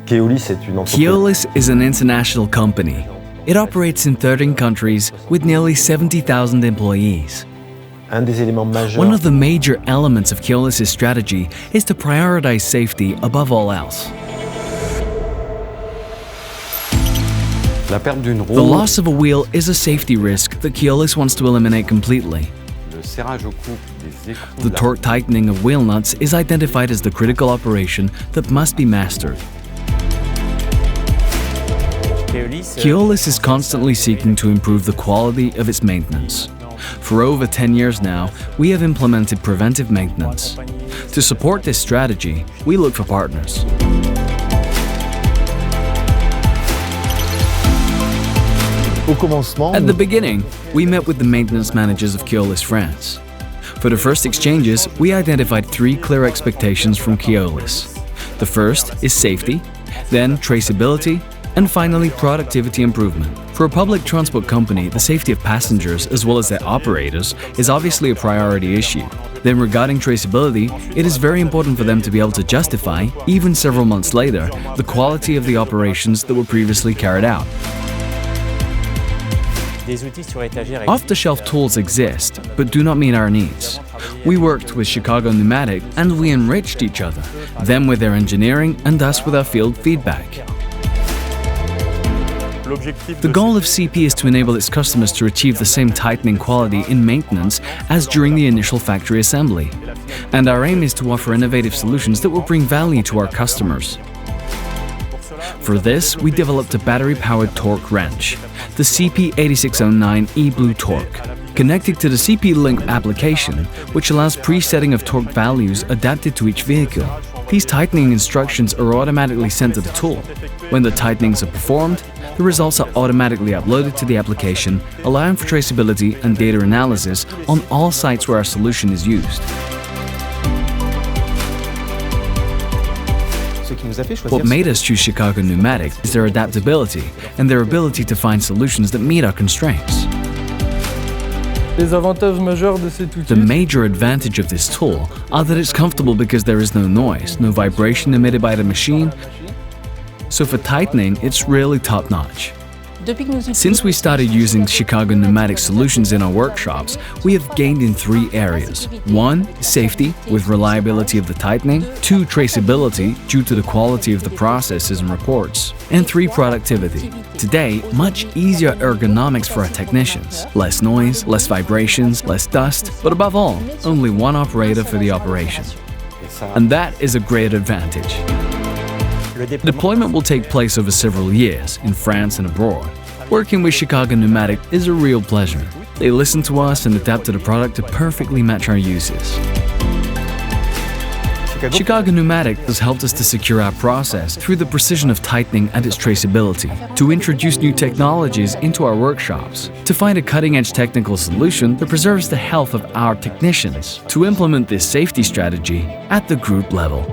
Keolis is an international company. It operates in 13 countries with nearly 70,000 employees. One of the major elements of Keolis' strategy is to prioritize safety above all else. The loss of a wheel is a safety risk that Keolis wants to eliminate completely. The torque tightening of wheel nuts is identified as the critical operation that must be mastered. Keolis is constantly seeking to improve the quality of its maintenance. For over 10 years now, we have implemented preventive maintenance. To support this strategy, we look for partners. At the beginning, we met with the maintenance managers of Keolis France. For the first exchanges, we identified 3 clear expectations from Keolis. The first is safety, then traceability, and finally productivity improvement. For a public transport company, the safety of passengers as well as their operators is obviously a priority issue. Then regarding traceability, it is very important for them to be able to justify, even several months later, the quality of the operations that were previously carried out. Off-the-shelf tools exist, but do not meet our needs. We worked with Chicago Pneumatic and we enriched each other, them with their engineering and us with our field feedback. The goal of CP is to enable its customers to achieve the same tightening quality in maintenance as during the initial factory assembly. And our aim is to offer innovative solutions that will bring value to our customers. For this, we developed a battery-powered torque wrench, the CP8609 eBlueTork, connected to the CPLinQ application, which allows presetting of torque values adapted to each vehicle. These tightening instructions are automatically sent to the tool. When the tightenings are performed, the results are automatically uploaded to the application, allowing for traceability and data analysis on all sites where our solution is used. What made us choose Chicago Pneumatic is their adaptability and their ability to find solutions that meet our constraints. The major advantage of this tool are that it's comfortable because there is no noise, no vibration emitted by the machine, so for tightening, it's really top-notch. Since we started using Chicago Pneumatic solutions in our workshops, we have gained in 3 areas. 1. Safety, with reliability of the tightening. 2. Traceability, due to the quality of the processes and reports. And 3. Productivity. Today, much easier ergonomics for our technicians. Less noise, less vibrations, less dust, but above all, only one operator for the operation. And that is a great advantage. Deployment will take place over several years, in France and abroad. Working with Chicago Pneumatic is a real pleasure. They listen to us and adapt to the product to perfectly match our uses. Chicago Pneumatic has helped us to secure our process through the precision of tightening and its traceability, to introduce new technologies into our workshops, to find a cutting-edge technical solution that preserves the health of our technicians, to implement this safety strategy at the group level.